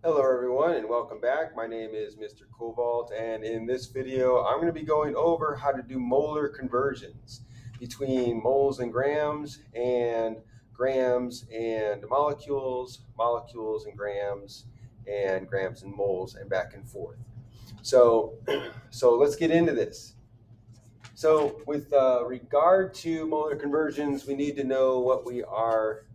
Hello everyone and welcome back. My name is Mr. Cobalt, and in this video I'm going to be going over how to do molar conversions between moles and grams and molecules, molecules and grams and moles, and back and forth. So let's get into this. So with regard to molar conversions, we need to know what we are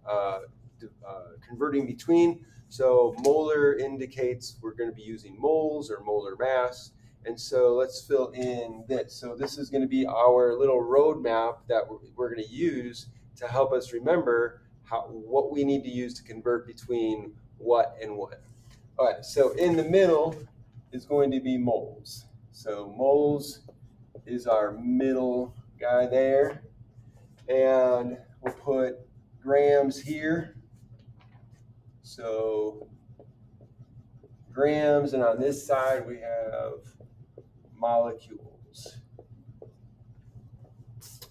converting between. So molar indicates we're going to be using moles or molar mass. And so let's fill in this. So this is going to be our little roadmap that we're going to use to help us remember what we need to use to convert between what and what. All right, so in the middle is going to be moles. So moles is our middle guy there. And we'll put grams here. So grams, and on this side we have molecules.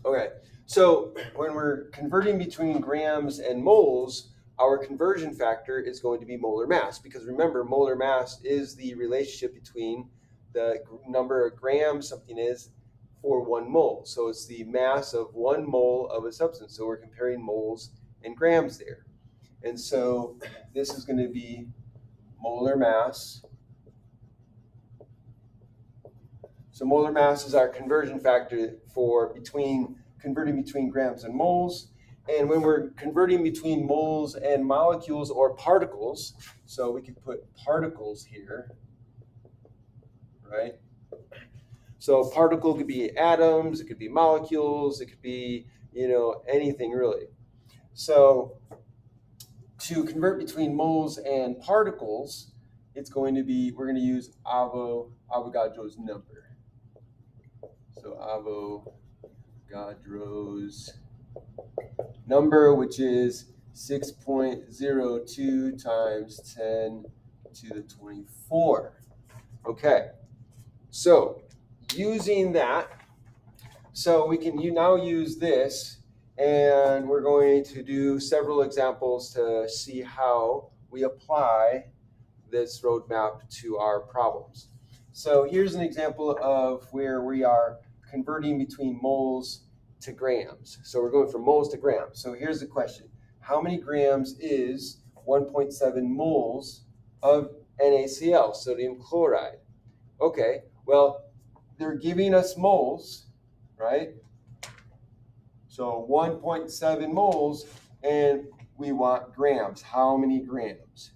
Okay, so when we're converting between grams and moles, our conversion factor is going to be molar mass, because remember, molar mass is the relationship between the number of grams something is for 1 mole. So it's the mass of 1 mole of a substance. So we're comparing moles and grams there. And so this is going to be molar mass. So molar mass is our conversion factor for converting between grams and moles. And when we're converting between moles and molecules or particles, so we could put particles here, right? So particle could be atoms, it could be molecules, it could be, anything really. So to convert between moles and particles, we're going to use Avogadro's number. So Avogadro's number, which is 6.02 times 10 to the 24. Okay, so using that, so we can now use this, and we're going to do several examples to see how we apply this roadmap to our problems. So here's an example of where we are converting between moles to grams. So we're going from moles to grams. So here's the question. How many grams is 1.7 moles of NaCl, sodium chloride? Okay, well, they're giving us moles, right? So 1.7 moles, and we want grams. How many grams?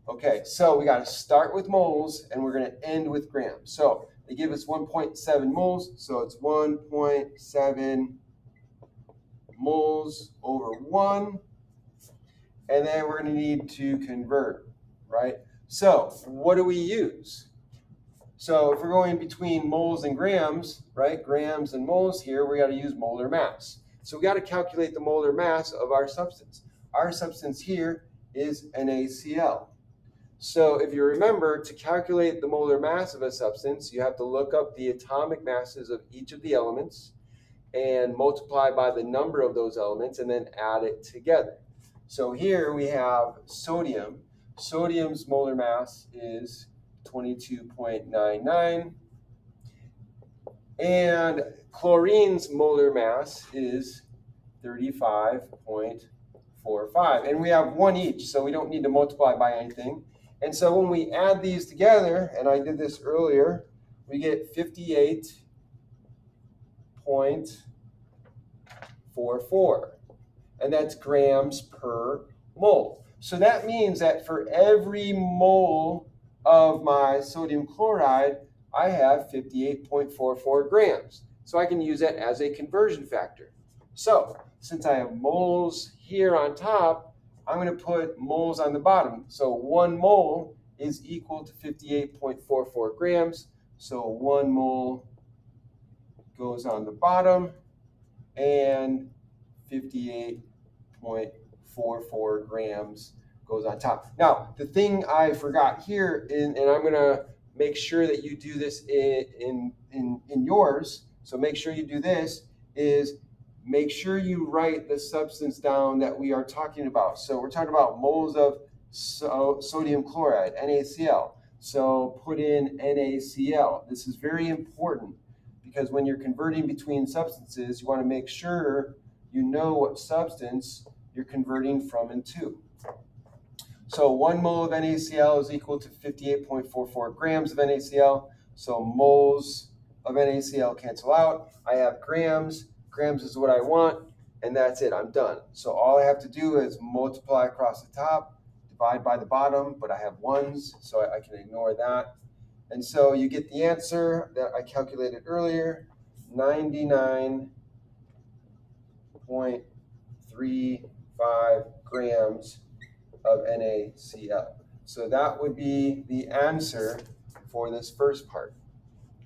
Okay, so we got to start with moles, and we're going to end with grams. So they give us 1.7 moles, so it's 1.7 moles over 1. And then we're going to need to convert, right? So what do we use? So if we're going between moles and grams, right, grams and moles here, we got to use molar mass. So we got to calculate the molar mass of our substance. Our substance here is NaCl. So if you remember, to calculate the molar mass of a substance, you have to look up the atomic masses of each of the elements and multiply by the number of those elements and then add it together. So here we have sodium. Sodium's molar mass is 22.99, and chlorine's molar mass is 35.45. And we have 1 each, so we don't need to multiply by anything. And so when we add these together, and I did this earlier, we get 58.44. And that's grams per mole. So that means that for every mole of my sodium chloride, I have 58.44 grams. So I can use that as a conversion factor. So since I have moles here on top, I'm going to put moles on the bottom. So 1 mole is equal to 58.44 grams. So 1 mole goes on the bottom, and 58.44 grams goes on top. Now, the thing I forgot here, and I'm going to make sure that you do this in yours, so make sure you do this, is make sure you write the substance down that we are talking about. So we're talking about moles of So sodium chloride, NaCl. So put in NaCl. This is very important because when you're converting between substances, you want to make sure you know what substance you're converting from and to. So 1 mole of NaCl is equal to 58.44 grams of NaCl. So moles of NaCl cancel out. I have grams. Grams is what I want, and that's it. I'm done. So all I have to do is multiply across the top, divide by the bottom, but I have ones, so I can ignore that. And so you get the answer that I calculated earlier, 99.35 grams of NaCl. So that would be the answer for this first part.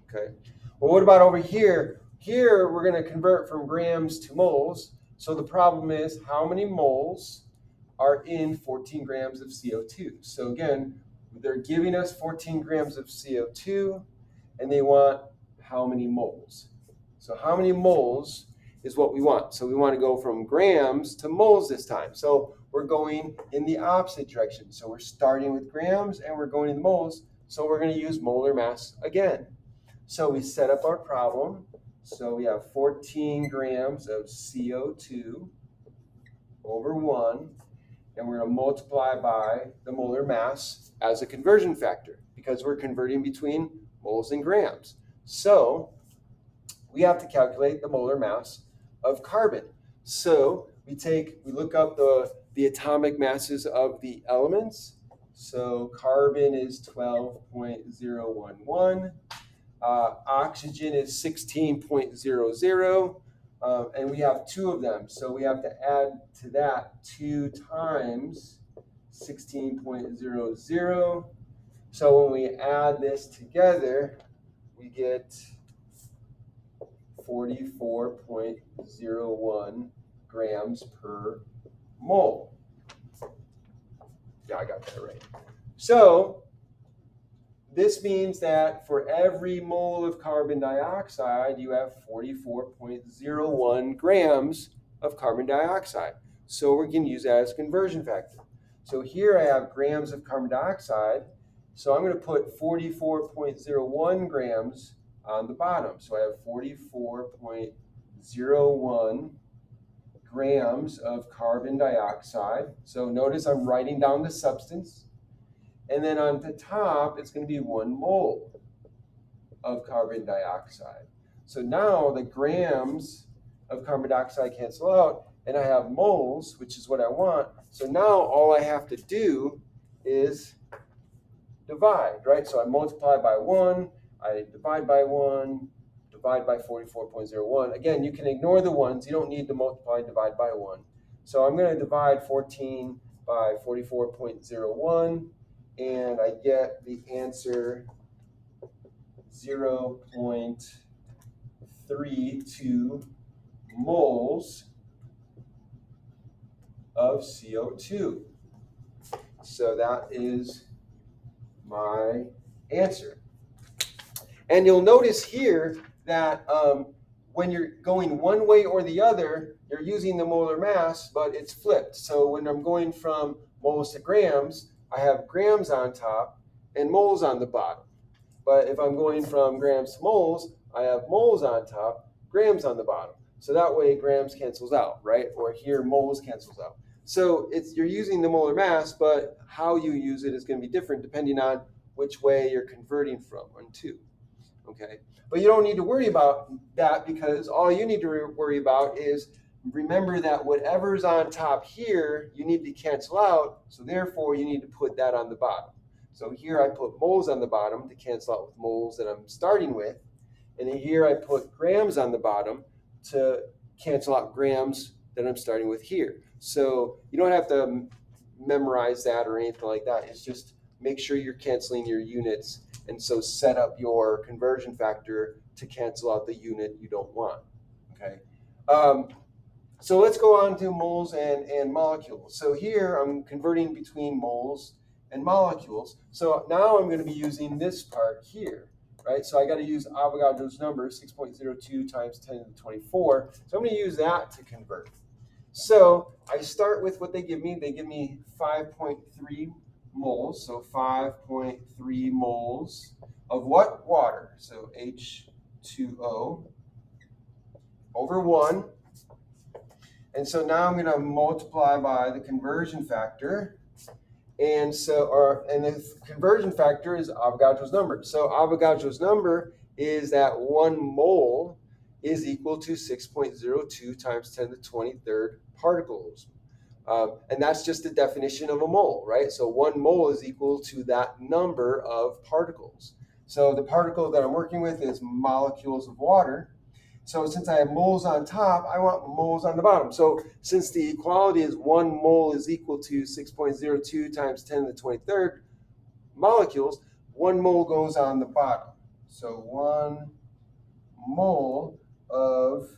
Okay. Well, what about over here? Here we're going to convert from grams to moles. So the problem is how many moles are in 14 grams of CO2? So again, they're giving us 14 grams of CO2 and they want how many moles? So how many moles is what we want. So we want to go from grams to moles this time. So we're going in the opposite direction. So we're starting with grams and we're going to moles. So we're going to use molar mass again. So we set up our problem. So we have 14 grams of CO2 over 1, and we're going to multiply by the molar mass as a conversion factor because we're converting between moles and grams. So we have to calculate the molar mass of carbon. So we look up the atomic masses of the elements. So carbon is 12.011. Oxygen is 16.00, and we have 2 of them. So we have to add to that 2 times 16.00. So when we add this together, we get 44.01 grams per mole. Yeah, I got that right. So this means that for every mole of carbon dioxide, you have 44.01 grams of carbon dioxide. So we're going to use that as a conversion factor. So here I have grams of carbon dioxide. So I'm going to put 44.01 grams on the bottom. So I have 44.01 grams of carbon dioxide. So notice I'm writing down the substance. And then on the top, it's going to be 1 mole of carbon dioxide. So now the grams of carbon dioxide cancel out, and I have moles, which is what I want. So now all I have to do is divide, right? So I multiply by 1, I divide by 1, divide by 44.01. Again, you can ignore the ones. You don't need to multiply and divide by 1. So I'm going to divide 14 by 44.01. And I get the answer 0.32 moles of CO2. So that is my answer. And you'll notice here that when you're going one way or the other, you're using the molar mass, but it's flipped. So when I'm going from moles to grams, I have grams on top and moles on the bottom. But if I'm going from grams to moles, I have moles on top, grams on the bottom. So that way grams cancels out, right? Or here moles cancels out. So you're using the molar mass, but how you use it is going to be different depending on which way you're converting from and to. Okay? But you don't need to worry about that because all you need to worry about is remember that whatever's on top here, you need to cancel out. So therefore, you need to put that on the bottom. So here I put moles on the bottom to cancel out with moles that I'm starting with. And here I put grams on the bottom to cancel out grams that I'm starting with here. So you don't have to memorize that or anything like that. It's just make sure you're canceling your units. And so set up your conversion factor to cancel out the unit you don't want. Okay. So let's go on to moles and molecules. So here I'm converting between moles and molecules. So now I'm going to be using this part here, right? So I got to use Avogadro's number, 6.02 times 10 to the 24. So I'm going to use that to convert. So I start with what they give me. They give me 5.3 moles. So 5.3 moles of what? Water. So H2O over 1. And so now I'm going to multiply by the conversion factor. And the conversion factor is Avogadro's number. So Avogadro's number is that 1 mole is equal to 6.02 times 10 to the 23rd particles. And that's just the definition of a mole, right? So 1 mole is equal to that number of particles. So the particle that I'm working with is molecules of water. So since I have moles on top, I want moles on the bottom. So since the equality is 1 mole is equal to 6.02 times 10 to the 23rd molecules, 1 mole goes on the bottom. So 1 mole of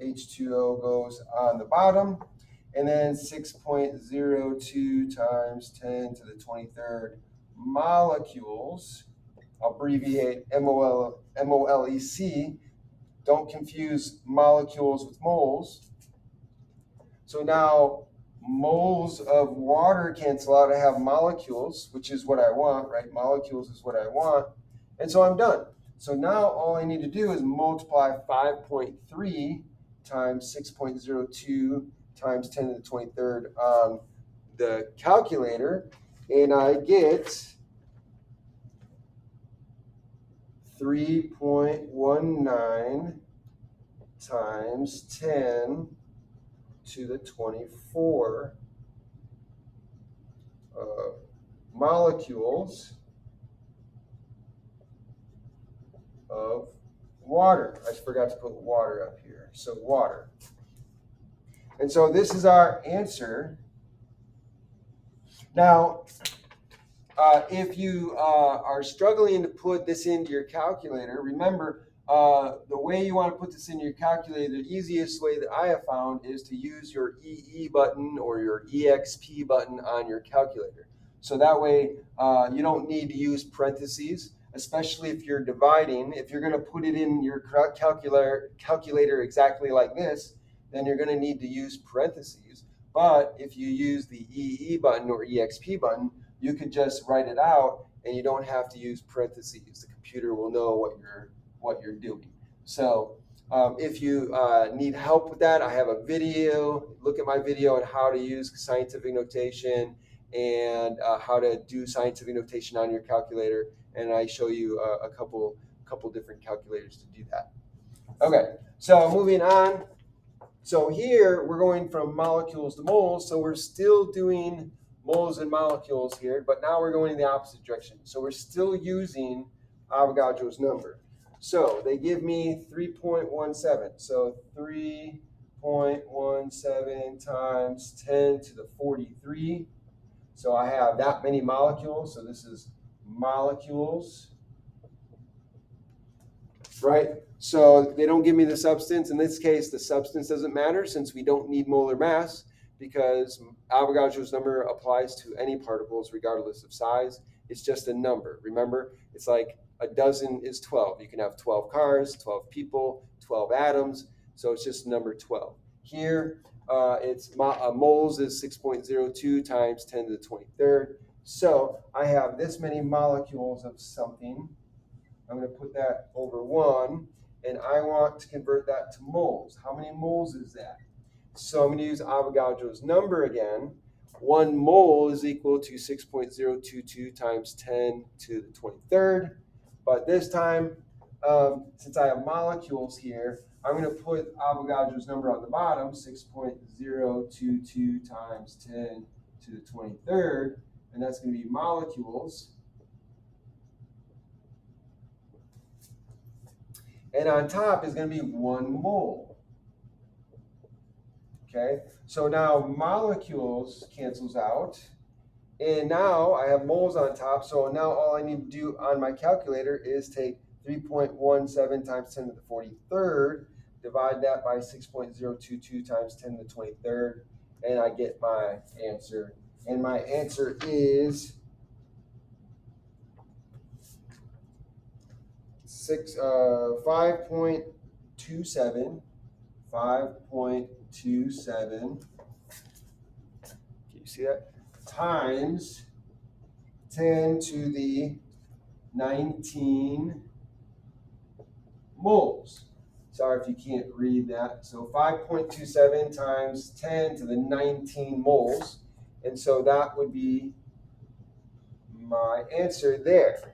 H2O goes on the bottom. And then 6.02 times 10 to the 23rd molecules, I'll abbreviate MOLEC. Don't confuse molecules with moles. So now moles of water cancel out. I have molecules, which is what I want, right? Molecules is what I want. And so I'm done. So now all I need to do is multiply 5.3 times 6.02 times 10 to the 23rd on the calculator, and I get 3.19 times 10 to the 24 molecules of water. I forgot to put water up here. So water. And so this is our answer. Now, if you are struggling to put this into your calculator, remember the way you want to put this into your calculator, the easiest way that I have found is to use your EE button or your EXP button on your calculator. So that way you don't need to use parentheses, especially if you're dividing. If you're going to put it in your calculator exactly like this, then you're going to need to use parentheses. But if you use the EE button or EXP button, you could just write it out and you don't have to use parentheses. The computer will know what you're doing. So if you need help with that, I have a video. Look at my video on how to use scientific notation and how to do scientific notation on your calculator. And I show you a couple different calculators to do that. Okay, so moving on. So here we're going from molecules to moles. So we're still doing moles and molecules here, but now we're going in the opposite direction. So we're still using Avogadro's number. So they give me 3.17. So 3.17 times 10 to the 43. So I have that many molecules. So this is molecules, right? So they don't give me the substance. In this case, the substance doesn't matter since we don't need molar mass, because Avogadro's number applies to any particles regardless of size. It's just a number. Remember, it's like a dozen is 12. You can have 12 cars, 12 people, 12 atoms. So it's just number 12. Here, moles is 6.02 times 10 to the 23rd. So I have this many molecules of something. I'm going to put that over 1, and I want to convert that to moles. How many moles is that? So I'm going to use Avogadro's number again. 1 mole is equal to 6.022 times 10 to the 23rd. But this time, since I have molecules here, I'm going to put Avogadro's number on the bottom, 6.022 times 10 to the 23rd, and that's going to be molecules. And on top is going to be 1 mole. Okay, so now molecules cancels out. And now I have moles on top. So now all I need to do on my calculator is take 3.17 times 10 to the 43rd, divide that by 6.022 times 10 to the 23rd, and I get my answer. And my answer is 5.27 5.27, can you see that? Times 10 to the 19 moles. Sorry if you can't read that. So 5.27 times 10 to the 19 moles. And so that would be my answer there.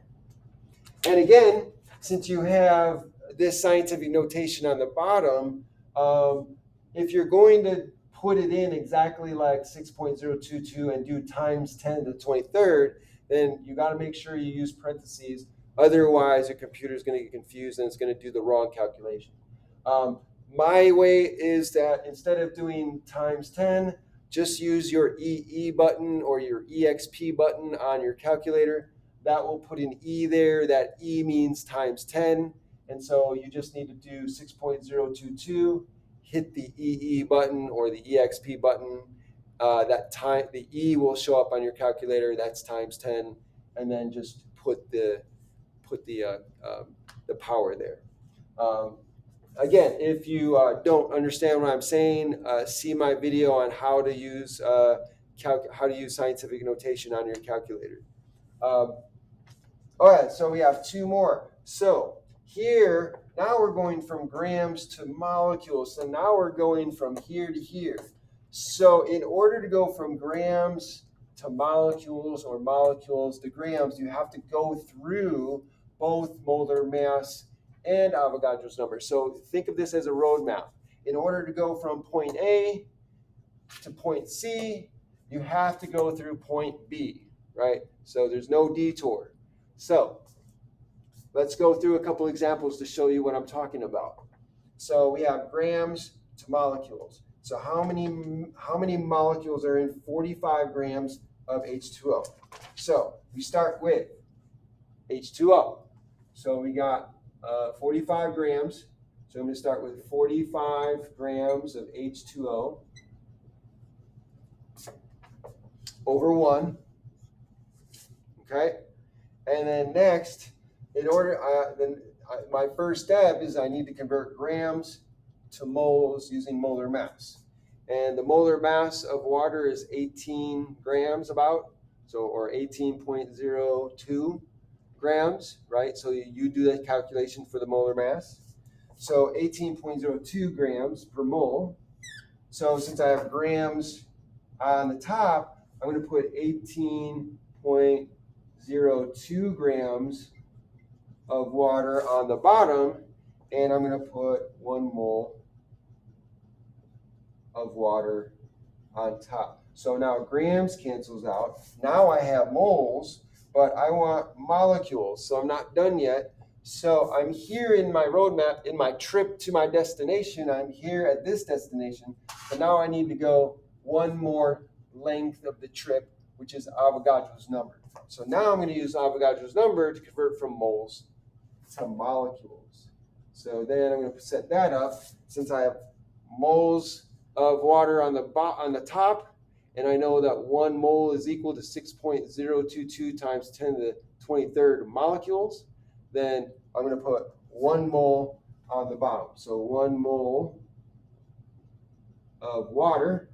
And again, since you have this scientific notation on the bottom, if you're going to put it in exactly like 6.022 and do times 10 to the 23rd, then you got to make sure you use parentheses. Otherwise, your computer is going to get confused and it's going to do the wrong calculation. My way is that instead of doing times 10, just use your EE button or your EXP button on your calculator. That will put an E there. That E means times 10. And so you just need to do 6.022, hit the EE button or the EXP button. The E will show up on your calculator. That's times 10. And then just put the power there. Again, if you don't understand what I'm saying, see my video on how to use scientific notation on your calculator. All right, so we have two more. So here, now we're going from grams to molecules. So now we're going from here to here. So in order to go from grams to molecules or molecules to grams, you have to go through both molar mass and Avogadro's number. So think of this as a roadmap. In order to go from point A to point C, you have to go through point B, right? So there's no detour. So let's go through a couple examples to show you what I'm talking about. So we have grams to molecules. So how many molecules are in 45 grams of H2O? So we start with H2O. So we got 45 grams. So I'm going to start with 45 grams of H2O over 1. Okay? And then next, my first step is I need to convert grams to moles using molar mass. And the molar mass of water is 18 grams about, or 18.02 grams, right? So you do that calculation for the molar mass. So 18.02 grams per mole. So since I have grams on the top, I'm going to put 18.02 grams of water on the bottom, and I'm going to put 1 mole of water on top. So now grams cancels out. Now I have moles, but I want molecules, so I'm not done yet. So I'm here in my roadmap, in my trip to my destination. I'm here at this destination, but now I need to go one more length of the trip, which is Avogadro's number. So now I'm going to use Avogadro's number to convert from moles to molecules. So then I'm going to set that up. Since I have moles of water on the top, and I know that 1 mole is equal to 6.022 times 10 to the 23rd molecules, then I'm going to put 1 mole on the bottom. So 1 mole of water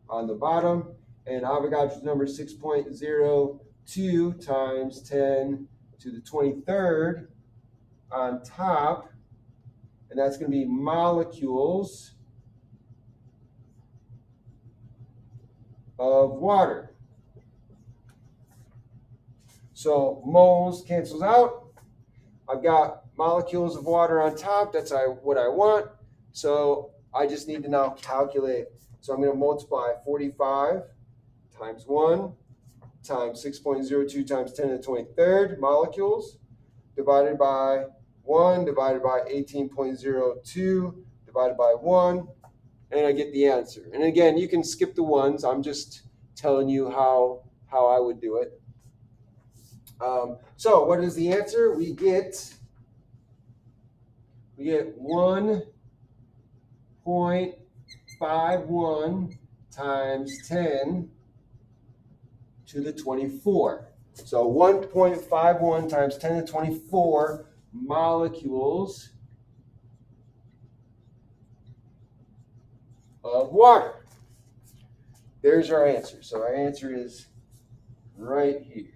on the bottom, and Avogadro's number is 6.02 times 10 to the 23rd on top, and that's going to be molecules of water. So moles cancels out. I've got molecules of water on top. That's what I want. So I just need to now calculate. So I'm going to multiply 45 times 1 times 6.02 times 10 to the 23rd molecules divided by 1 divided by 18.02 divided by 1, and I get the answer. And again, you can skip the ones. I'm just telling you how I would do it. So what is the answer? We get 1.51 times 10 to the 24. So 1.51 times 10 to the 24 molecules water. There's our answer. So our answer is right here.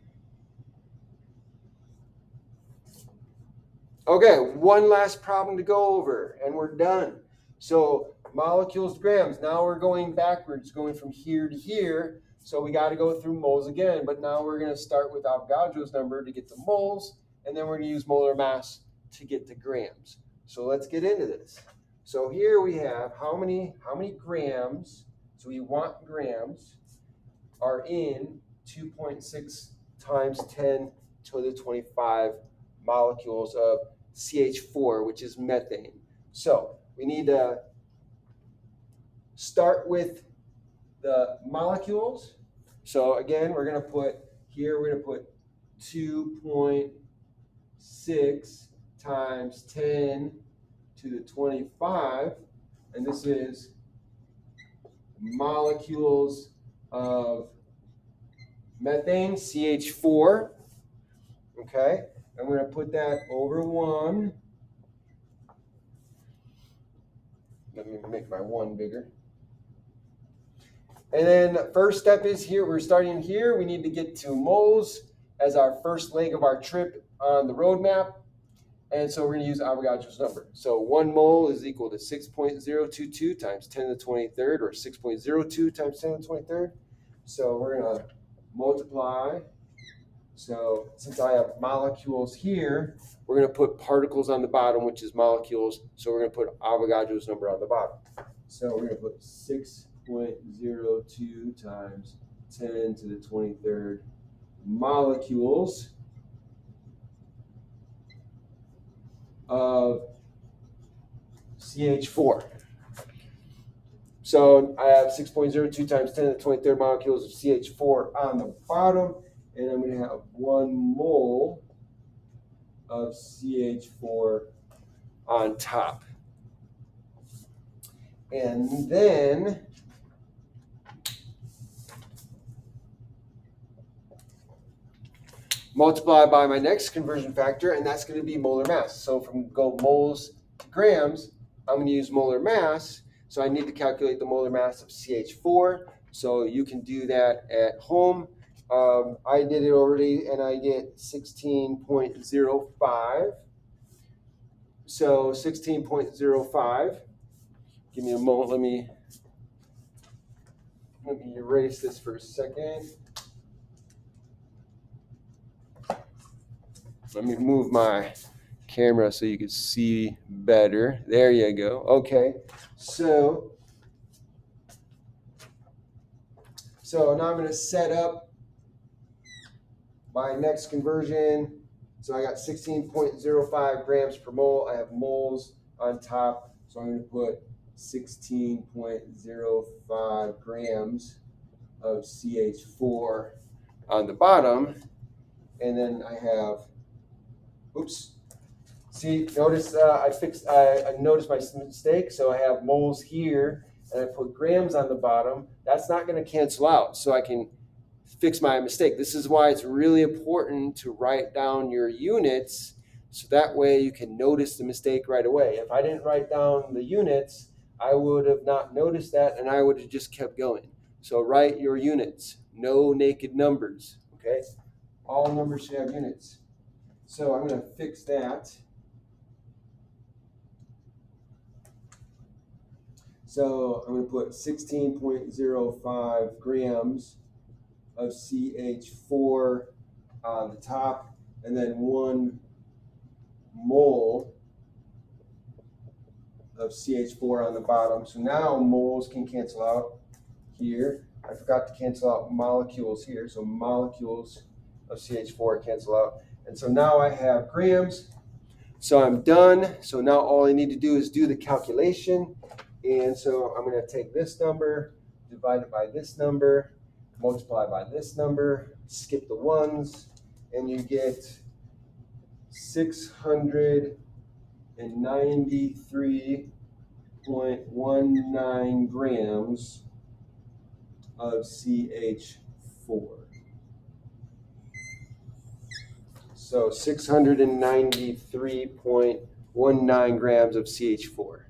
Okay, one last problem to go over, and we're done. So molecules to grams. Now we're going backwards, going from here to here. So we got to go through moles again, but now we're going to start with Avogadro's number to get to moles, and then we're going to use molar mass to get to grams. So let's get into this. So here we have how many grams, so we want grams, are in 2.6 times 10 to the 25 molecules of CH4, which is methane. So we need to start with the molecules. So again, we're going to put 2.6 times 10 to the 25, and this is molecules of methane, CH4, okay? I'm going to put that over 1. Let me make my 1 bigger. And then the first step is here, we're starting here. We need to get to moles as our first leg of our trip on the roadmap. And so we're going to use Avogadro's number. So 1 mole is equal to 6.022 times 10 to the 23rd, or 6.02 times 10 to the 23rd. So we're going to multiply. So since I have molecules here, we're going to put particles on the bottom, which is molecules. So we're going to put Avogadro's number on the bottom. So we're going to put 6.02 times 10 to the 23rd molecules of CH4. So I have 6.02 times 10 to the 23rd molecules of CH4 on the bottom, and I'm going to have 1 mole of CH4 on top. And then multiply by my next conversion factor, and that's going to be molar mass. So from go moles to grams, I'm going to use molar mass. So I need to calculate the molar mass of CH4. So you can do that at home. I did it already, and I get 16.05. So 16.05. Give me a moment. Let me erase this for a second. Let me move my camera so you can see better. There you go. Okay. So now I'm going to set up my next conversion. So I got 16.05 grams per mole. I have moles on top. So I'm going to put 16.05 grams of CH4 on the bottom. And then I have, oops. See, notice I noticed my mistake. So I have moles here, and I put grams on the bottom. That's not going to cancel out, so I can fix my mistake. This is why it's really important to write down your units, so that way you can notice the mistake right away. If I didn't write down the units, I would have not noticed that, and I would have just kept going. So write your units. No naked numbers, okay? All numbers should have units. So I'm going to fix that. So I'm going to put 16.05 grams of CH4 on the top, and then 1 mole of CH4 on the bottom. So now moles can cancel out here. I forgot to cancel out molecules here, so molecules of CH4 cancel out. And so now I have grams. So I'm done. So now all I need to do is do the calculation. And so I'm going to take this number, divide it by this number, multiply by this number, skip the ones, and you get 693.19 grams of CH4. So 693.19 grams of CH4.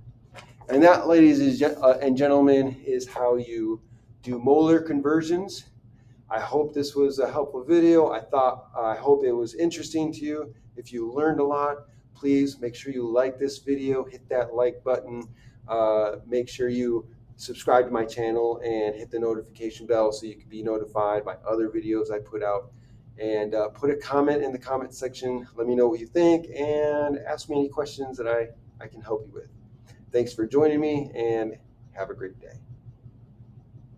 And that, ladies and gentlemen, is how you do molar conversions. I hope this was a helpful video. I hope it was interesting to you. If you learned a lot, please make sure you like this video, hit that like button, make sure you subscribe to my channel and hit the notification bell so you can be notified by other videos I put out. And put a comment in the comment section. Let me know what you think and ask me any questions that I can help you with. Thanks for joining me and have a great day.